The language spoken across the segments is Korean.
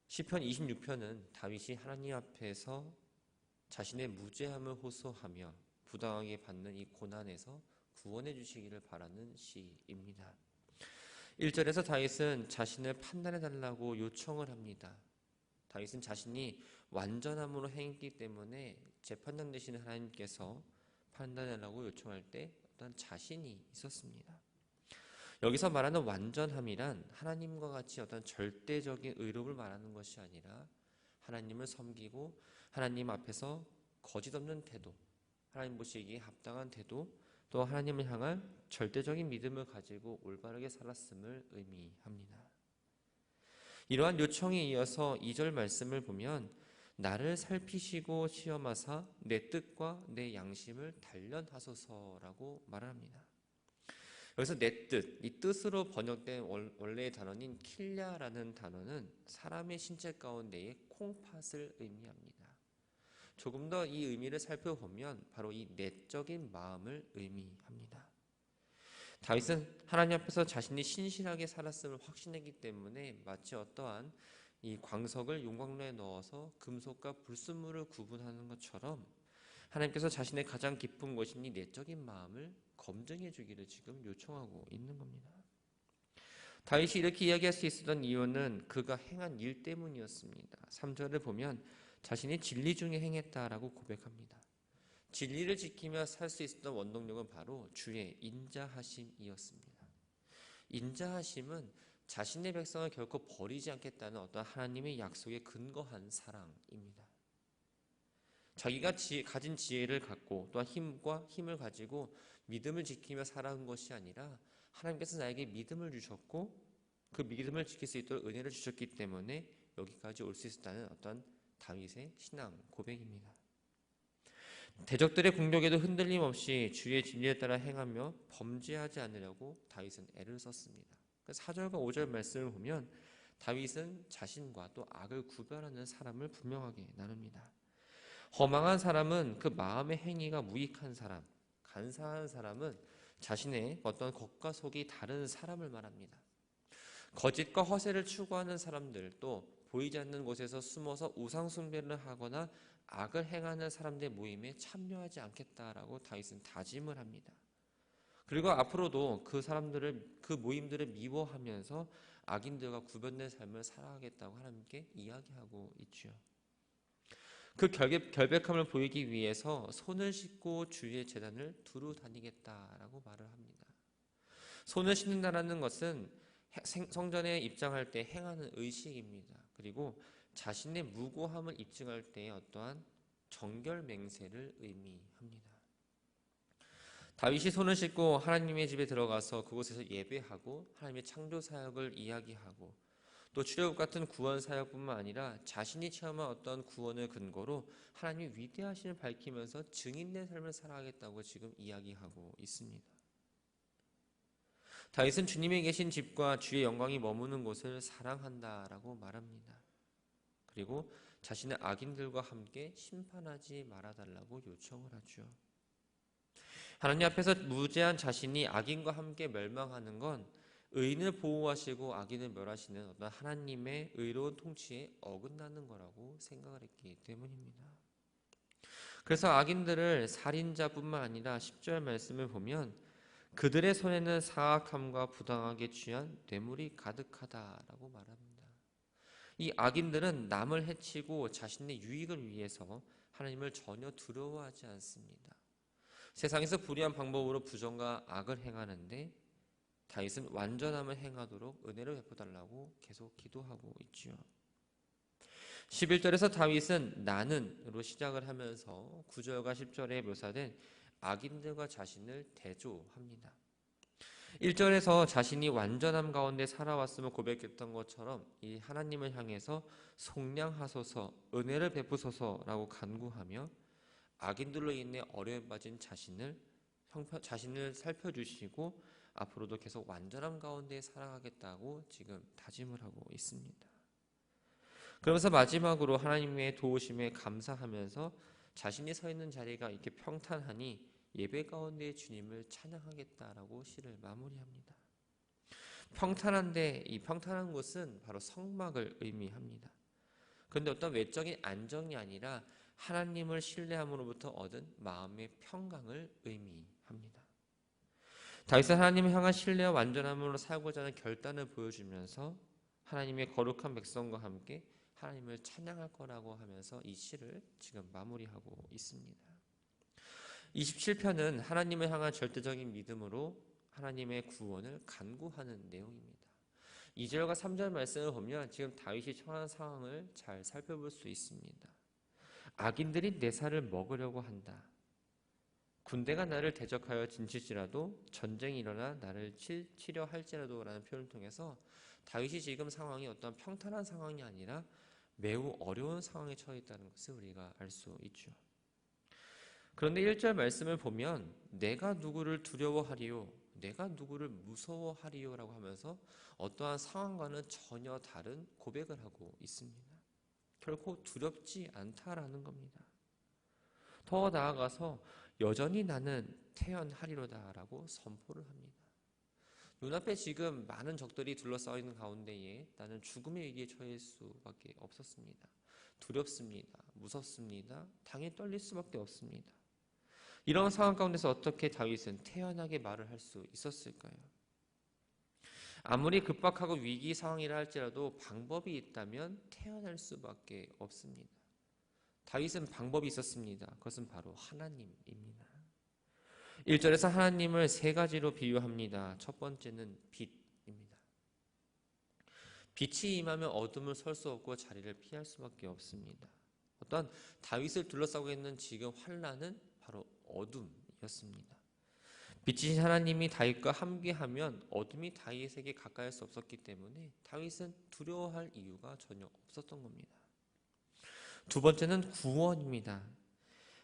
시편 26편은 다윗이 하나님 앞에서 자신의 무죄함을 호소하며 부당하게 받는 이 고난에서 구원해 주시기를 바라는 시입니다. 1절에서 다윗은 자신을 판단해 달라고 요청을 합니다. 다윗은 자신이 완전함으로 행했기 때문에 재판장 되시는 하나님께서 판단해 달라고 요청할 때 어떤 자신이 있었습니다. 여기서 말하는 완전함이란 하나님과 같이 어떤 절대적인 의롭을 말하는 것이 아니라 하나님을 섬기고 하나님 앞에서 거짓 없는 태도, 하나님 보시기에 합당한 태도, 또 하나님을 향한 절대적인 믿음을 가지고 올바르게 살았음을 의미합니다. 이러한 요청에 이어서 2절 말씀을 보면 나를 살피시고 시험하사 내 뜻과 내 양심을 단련하소서라고 말합니다. 여기서 내 뜻, 이 뜻으로 번역된 원래의 단어인 킬랴라는 단어는 사람의 신체 가운데의 콩팥을 의미합니다. 조금 더 이 의미를 살펴보면 바로 이 내적인 마음을 의미합니다. 다윗은 하나님 앞에서 자신이 신실하게 살았음을 확신했기 때문에 마치 어떠한 이 광석을 용광로에 넣어서 금속과 불순물을 구분하는 것처럼 하나님께서 자신의 가장 깊은 것인 이 내적인 마음을 검증해 주기를 지금 요청하고 있는 겁니다. 다윗이 이렇게 이야기할 수 있었던 이유는 그가 행한 일 때문이었습니다. 3절을 보면 자신이 진리 중에 행했다라고 고백합니다. 진리를 지키며 살 수 있었던 원동력은 바로 주의 인자하심이었습니다. 인자하심은 자신의 백성을 결코 버리지 않겠다는 어떤 하나님의 약속에 근거한 사랑입니다. 자기가 가진 지혜를 갖고 또한 힘을 가지고 믿음을 지키며 살아온 것이 아니라 하나님께서 나에게 믿음을 주셨고 그 믿음을 지킬 수 있도록 은혜를 주셨기 때문에 여기까지 올 수 있었다는 어떤 다윗의 신앙 고백입니다. 대적들의 공격에도 흔들림 없이 주의 진리에 따라 행하며 범죄하지 않으려고 다윗은 애를 썼습니다. 4절과 5절 말씀을 보면 다윗은 자신과 또 악을 구별하는 사람을 분명하게 나눕니다. 허망한 사람은 그 마음의 행위가 무익한 사람, 간사한 사람은 자신의 어떤 겉과 속이 다른 사람을 말합니다. 거짓과 허세를 추구하는 사람들, 또 보이지 않는 곳에서 숨어서 우상 숭배를 하거나 악을 행하는 사람들의 모임에 참여하지 않겠다라고 다윗은 다짐을 합니다. 그리고 앞으로도 그 모임들을 미워하면서 악인들과 구별된 삶을 살아가겠다고 하나님께 이야기하고 있죠. 그 결백함을 보이기 위해서 손을 씻고 주의 제단을 두루 다니겠다라고 말을 합니다. 손을 씻는다라는 것은 성전에 입장할 때 행하는 의식입니다. 그리고 자신의 무고함을 입증할 때의 어떠한 정결 맹세를 의미합니다. 다윗이 손을 씻고 하나님의 집에 들어가서 그곳에서 예배하고 하나님의 창조 사역을 이야기하고 또 출애굽 같은 구원 사역뿐만 아니라 자신이 체험한 어떤 구원을 근거로 하나님의 위대하심을 밝히면서 증인된 삶을 살아가겠다고 지금 이야기하고 있습니다. 다윗은 주님이 계신 집과 주의 영광이 머무는 곳을 사랑한다라고 말합니다. 그리고 자신의 악인들과 함께 심판하지 말아달라고 요청을 하죠. 하나님 앞에서 무죄한 자신이 악인과 함께 멸망하는 건 의인을 보호하시고 악인을 멸하시는 어떤 하나님의 의로운 통치에 어긋나는 거라고 생각을 했기 때문입니다. 그래서 악인들을 살인자뿐만 아니라 10절 말씀을 보면 그들의 손에는 사악함과 부당하게 취한 뇌물이 가득하다라고 말합니다. 이 악인들은 남을 해치고 자신의 유익을 위해서 하나님을 전혀 두려워하지 않습니다. 세상에서 불의한 방법으로 부정과 악을 행하는데 다윗은 완전함을 행하도록 은혜를 베풀어달라고 계속 기도하고 있죠. 11절에서 다윗은 나는으로 시작을 하면서 9절과 10절에 묘사된 악인들과 자신을 대조합니다. 1절에서 자신이 완전함 가운데 살아왔음을 고백했던 것처럼 이 하나님을 향해서 속량하소서 은혜를 베푸소서라고 간구하며 악인들로 인해 어려움에 빠진 자신을 살펴주시고 앞으로도 계속 완전함 가운데 살아가겠다고 지금 다짐을 하고 있습니다. 그러면서 마지막으로 하나님의 도우심에 감사하면서 자신이 서 있는 자리가 이렇게 평탄하니 예배 가운데 주님을 찬양하겠다라고 시를 마무리합니다. 평탄한데 이 평탄한 곳은 바로 성막을 의미합니다. 그런데 어떤 외적인 안정이 아니라 하나님을 신뢰함으로부터 얻은 마음의 평강을 의미합니다. 다윗은 하나님을 향한 신뢰와 완전함으로 살고자 하는 결단을 보여주면서 하나님의 거룩한 백성과 함께 하나님을 찬양할 거라고 하면서 이 시를 지금 마무리하고 있습니다. 27편은 하나님을 향한 절대적인 믿음으로 하나님의 구원을 간구하는 내용입니다. 2절과 3절 말씀을 보면 지금 다윗이 처한 상황을 잘 살펴볼 수 있습니다. 악인들이 내 살을 먹으려고 한다. 군대가 나를 대적하여 진칠지라도 전쟁이 일어나 나를 치려 할지라도 라는 표현을 통해서 다윗이 지금 상황이 어떤 평탄한 상황이 아니라 매우 어려운 상황에 처해 있다는 것을 우리가 알 수 있죠. 그런데 1절 말씀을 보면 내가 누구를 두려워하리요 내가 누구를 무서워하리요 라고 하면서 어떠한 상황과는 전혀 다른 고백을 하고 있습니다. 결코 두렵지 않다라는 겁니다. 더 나아가서 여전히 나는 태연하리로다 라고 선포를 합니다. 눈앞에 지금 많은 적들이 둘러싸여 있는 가운데에 나는 죽음의 위기에 처할 수밖에 없었습니다. 두렵습니다. 무섭습니다. 당에 떨릴 수밖에 없습니다. 이런 상황 가운데서 어떻게 다윗은 태연하게 말을 할 수 있었을까요? 아무리 급박하고 위기 상황이라 할지라도 방법이 있다면 태연할 수밖에 없습니다. 다윗은 방법이 있었습니다. 그것은 바로 하나님입니다. 1절에서 하나님을 세 가지로 비유합니다. 첫 번째는 빛입니다. 빛이 임하면 어둠을 설 수 없고 자리를 피할 수밖에 없습니다. 어떤 다윗을 둘러싸고 있는 지금 환난은 바로 어둠이었습니다. 빛이신 하나님이 다윗과 함께하면 어둠이 다윗에게 가까이 할 수 없었기 때문에 다윗은 두려워할 이유가 전혀 없었던 겁니다. 두 번째는 구원입니다.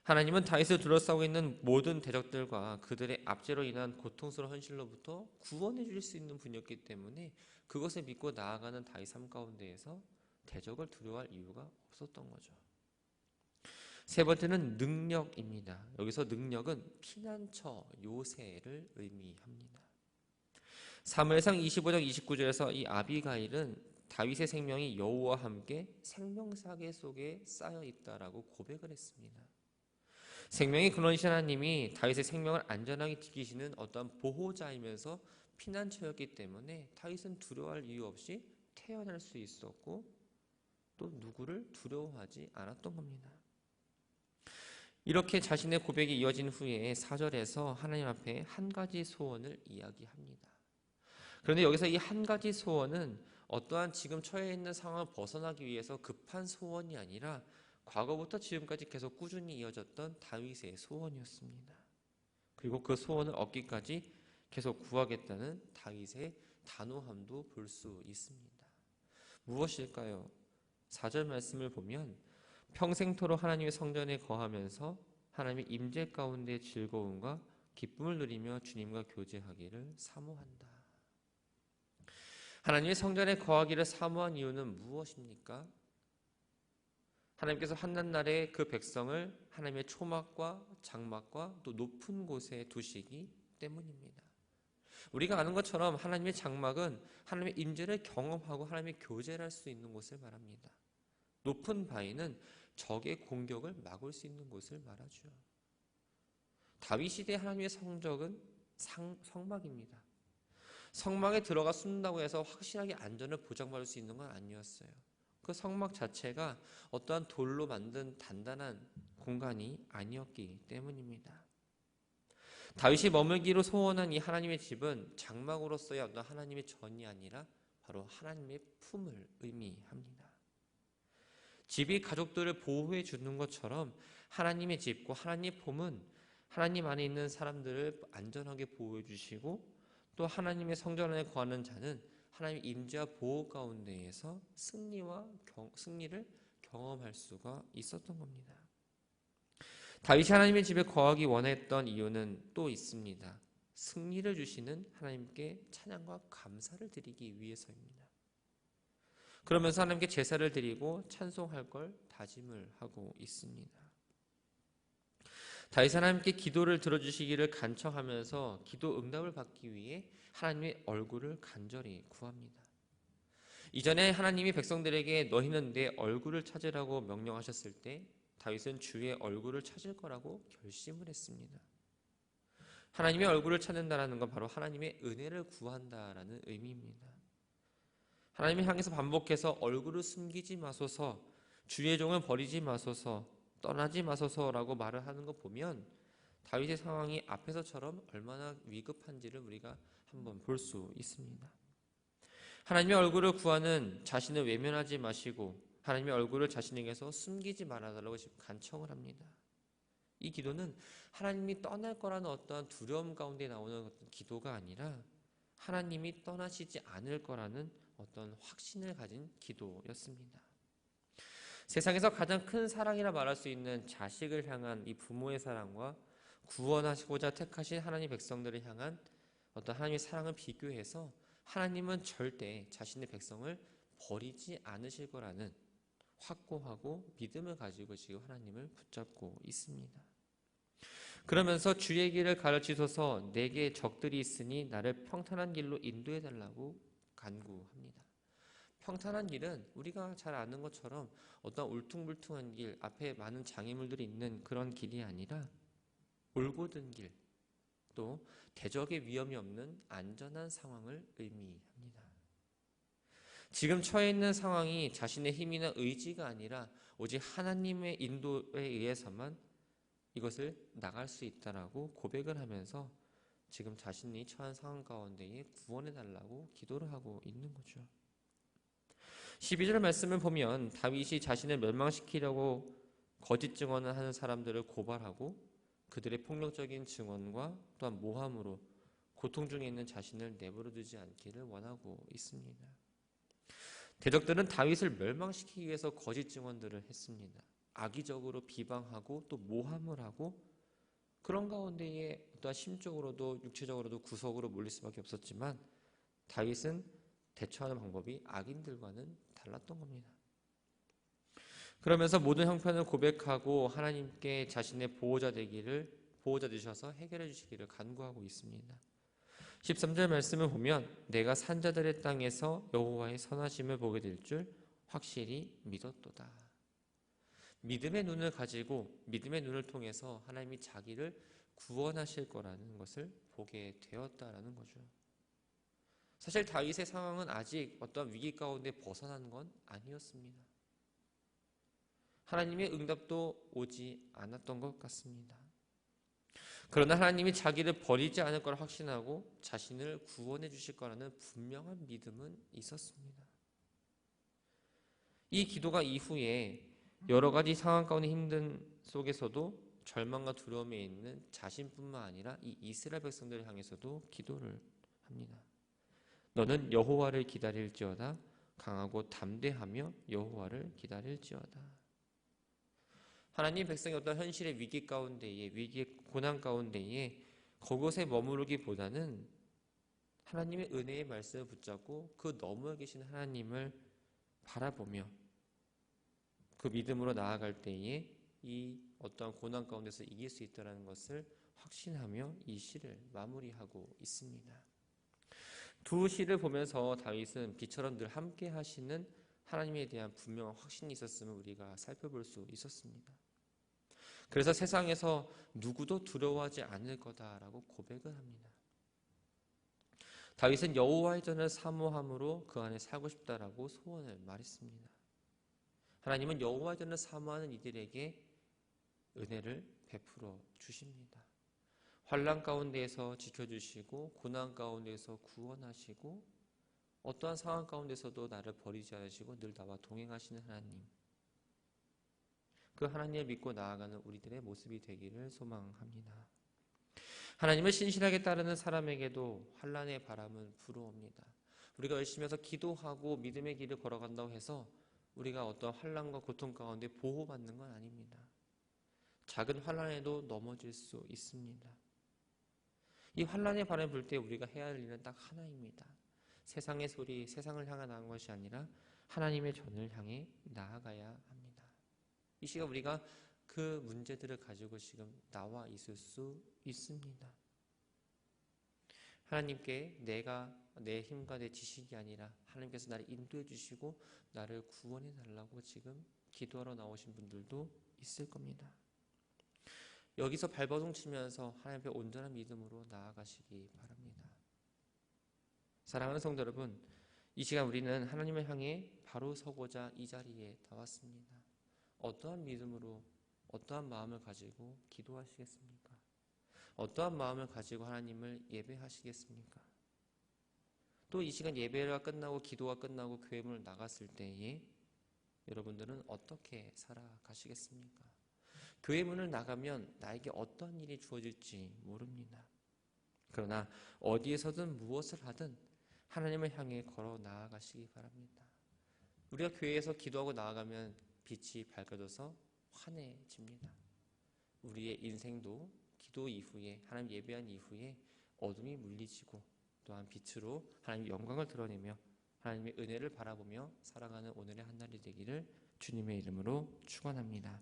하나님은 다윗을 둘러싸고 있는 모든 대적들과 그들의 압제로 인한 고통스러운 현실로부터 구원해 줄 수 있는 분이었기 때문에 그것을 믿고 나아가는 다윗 삶 가운데에서 대적을 두려워할 이유가 없었던 거죠. 세 번째는 능력입니다. 여기서 능력은 피난처, 요새를 의미합니다. 사무엘상 25장 29절에서 이 아비가일은 다윗의 생명이 여호와와 함께 생명사계 속에 쌓여 있다라고 고백을 했습니다. 생명의 근원이신 하나님이 다윗의 생명을 안전하게 지키시는 어떤 보호자이면서 피난처였기 때문에 다윗은 두려워할 이유 없이 태어날 수 있었고 또 누구를 두려워하지 않았던 겁니다. 이렇게 자신의 고백이 이어진 후에 4절에서 하나님 앞에 한 가지 소원을 이야기합니다. 그런데 여기서 이 한 가지 소원은 어떠한 지금 처해 있는 상황을 벗어나기 위해서 급한 소원이 아니라 과거부터 지금까지 계속 꾸준히 이어졌던 다윗의 소원이었습니다. 그리고 그 소원을 얻기까지 계속 구하겠다는 다윗의 단호함도 볼 수 있습니다. 무엇일까요? 4절 말씀을 보면 평생토록 하나님의 성전에 거하면서 하나님의 임재 가운데 즐거움과 기쁨을 누리며 주님과 교제하기를 사모한다. 하나님의 성전에 거하기를 사모한 이유는 무엇입니까? 하나님께서 한낱날에 그 백성을 하나님의 초막과 장막과 또 높은 곳에 두시기 때문입니다. 우리가 아는 것처럼 하나님의 장막은 하나님의 임재를 경험하고 하나님의 교제를 할 수 있는 곳을 말합니다. 높은 바위는 적의 공격을 막을 수 있는 곳을 말하죠. 다윗 시대 하나님의 성적은 성막입니다. 성막에 들어가 숨는다고 해서 확실하게 안전을 보장받을 수 있는 건 아니었어요. 그 성막 자체가 어떠한 돌로 만든 단단한 공간이 아니었기 때문입니다. 다윗이 머물기로 소원한 이 하나님의 집은 장막으로서의 어떤 하나님의 전이 아니라 바로 하나님의 품을 의미합니다. 집이 가족들을 보호해 주는 것처럼 하나님의 집과 하나님의 품은 하나님 안에 있는 사람들을 안전하게 보호해 주시고 또 하나님의 성전 안에 거하는 자는 하나님의 임재와 보호 가운데에서 승리를 경험할 수가 있었던 겁니다. 다윗이 하나님의 집에 거하기 원했던 이유는 또 있습니다. 승리를 주시는 하나님께 찬양과 감사를 드리기 위해서입니다. 그러면서 하나님께 제사를 드리고 찬송할 걸 다짐을 하고 있습니다. 다윗은 하나님께 기도를 들어주시기를 간청하면서 기도 응답을 받기 위해 하나님의 얼굴을 간절히 구합니다. 이전에 하나님이 백성들에게 너희는 내 얼굴을 찾으라고 명령하셨을 때 다윗은 주의 얼굴을 찾을 거라고 결심을 했습니다. 하나님의 얼굴을 찾는다는 건 바로 하나님의 은혜를 구한다라는 의미입니다. 하나님을 향해서 반복해서 얼굴을 숨기지 마소서, 주의 종을 버리지 마소서, 떠나지 마소서라고 말을 하는 거 보면 다윗의 상황이 앞에서처럼 얼마나 위급한지를 우리가 한번 볼 수 있습니다. 하나님의 얼굴을 구하는 자신을 외면하지 마시고 하나님의 얼굴을 자신에게서 숨기지 말아달라고 지금 간청을 합니다. 이 기도는 하나님이 떠날 거라는 어떠한 두려움 가운데 나오는 기도가 아니라 하나님이 떠나시지 않을 거라는 어떤 확신을 가진 기도였습니다. 세상에서 가장 큰 사랑이라 말할 수 있는 자식을 향한 이 부모의 사랑과 구원하시고자 택하신 하나님의 백성들을 향한 어떤 하나님의 사랑을 비교해서 하나님은 절대 자신의 백성을 버리지 않으실 거라는 확고하고 믿음을 가지고 지금 하나님을 붙잡고 있습니다. 그러면서 주의 길을 가르치소서, 내게 적들이 있으니 나를 평탄한 길로 인도해 달라고 간구합니다. 평탄한 길은 우리가 잘 아는 것처럼 어떤 울퉁불퉁한 길, 앞에 많은 장애물들이 있는 그런 길이 아니라 올곧은 길, 또 대적의 위험이 없는 안전한 상황을 의미합니다. 지금 처해 있는 상황이 자신의 힘이나 의지가 아니라 오직 하나님의 인도에 의해서만 이것을 나갈 수 있다라고 고백을 하면서 지금 자신이 처한 상황 가운데에 구원해달라고 기도를 하고 있는 거죠. 12절 말씀을 보면 다윗이 자신을 멸망시키려고 거짓 증언을 하는 사람들을 고발하고 그들의 폭력적인 증언과 또한 모함으로 고통 중에 있는 자신을 내버려 두지 않기를 원하고 있습니다. 대적들은 다윗을 멸망시키기 위해서 거짓 증언들을 했습니다. 악의적으로 비방하고 또 모함을 하고 그런 가운데에 또한 심적으로도 육체적으로도 구석으로 몰릴 수밖에 없었지만 다윗은 대처하는 방법이 악인들과는 달랐던 겁니다. 그러면서 모든 형편을 고백하고 하나님께 자신의 보호자 되셔서 해결해 주시기를 간구하고 있습니다. 13절 말씀을 보면 내가 산자들의 땅에서 여호와의 선하심을 보게 될 줄 확실히 믿었도다. 믿음의 눈을 가지고 믿음의 눈을 통해서 하나님이 자기를 구원하실 거라는 것을 보게 되었다라는 거죠. 사실 다윗의 상황은 아직 어떤 위기 가운데 벗어난 건 아니었습니다. 하나님의 응답도 오지 않았던 것 같습니다. 그러나 하나님이 자기를 버리지 않을 걸 확신하고 자신을 구원해 주실 거라는 분명한 믿음은 있었습니다. 이 기도가 이후에 여러 가지 상황 가운데 힘든 속에서도 절망과 두려움에 있는 자신뿐만 아니라 이 이스라엘 백성들을 향해서도 기도를 합니다. 너는 여호와를 기다릴지어다. 강하고 담대하며 여호와를 기다릴지어다. 하나님 백성이 어떤 현실의 위기 가운데에 위기의 고난 가운데에 그곳에 머무르기보다는 하나님의 은혜의 말씀을 붙잡고 그 너머에 계신 하나님을 바라보며 그 믿음으로 나아갈 때에 이 어떠한 고난 가운데서 이길 수 있다는 것을 확신하며 이 시를 마무리하고 있습니다. 두 시를 보면서 다윗은 비처럼 늘 함께 하시는 하나님에 대한 분명한 확신이 있었음을 우리가 살펴볼 수 있었습니다. 그래서 세상에서 누구도 두려워하지 않을 거다라고 고백을 합니다. 다윗은 여호와의 전을 사모함으로 그 안에 살고 싶다라고 소원을 말했습니다. 하나님은 여호와의 전을 사모하는 이들에게 은혜를 베풀어 주십니다. 환난 가운데에서 지켜주시고 고난 가운데에서 구원하시고 어떠한 상황 가운데서도 나를 버리지 않으시고 늘 나와 동행하시는 하나님, 그 하나님을 믿고 나아가는 우리들의 모습이 되기를 소망합니다. 하나님을 신실하게 따르는 사람에게도 환난의 바람은 불어옵니다. 우리가 열심히 해서 기도하고 믿음의 길을 걸어간다고 해서 우리가 어떤 환난과 고통 가운데 보호받는 건 아닙니다. 작은 환난에도 넘어질 수 있습니다. 이 환난의 바람이 불 때 우리가 해야 할 일은 딱 하나입니다. 세상의 소리, 세상을 향해 나간 것이 아니라 하나님의 전을 향해 나아가야 합니다. 이 시간 우리가 그 문제들을 가지고 지금 나와 있을 수 있습니다. 하나님께 내가 내 힘과 내 지식이 아니라 하나님께서 나를 인도해 주시고 나를 구원해 달라고 지금 기도하러 나오신 분들도 있을 겁니다. 여기서 발버둥 치면서 하나님 앞에 온전한 믿음으로 나아가시기 바랍니다. 사랑하는 성도 여러분, 이 시간 우리는 하나님을 향해 바로 서고자 이 자리에 나왔습니다. 어떠한 믿음으로, 어떠한 마음을 가지고 기도하시겠습니까? 어떠한 마음을 가지고 하나님을 예배하시겠습니까? 또 이 시간 예배가 끝나고 기도가 끝나고 교회 문을 나갔을 때에 여러분들은 어떻게 살아가시겠습니까? 교회 문을 나가면 나에게 어떤 일이 주어질지 모릅니다. 그러나 어디에서든 무엇을 하든 하나님을 향해 걸어 나아가시기 바랍니다. 우리가 교회에서 기도하고 나아가면 빛이 밝아져서 환해집니다. 우리의 인생도 기도 이후에, 하나님 예배한 이후에 어둠이 물리지고 또한 빛으로 하나님의 영광을 드러내며 하나님의 은혜를 바라보며 살아가는 오늘의 한 날이 되기를 주님의 이름으로 축원합니다.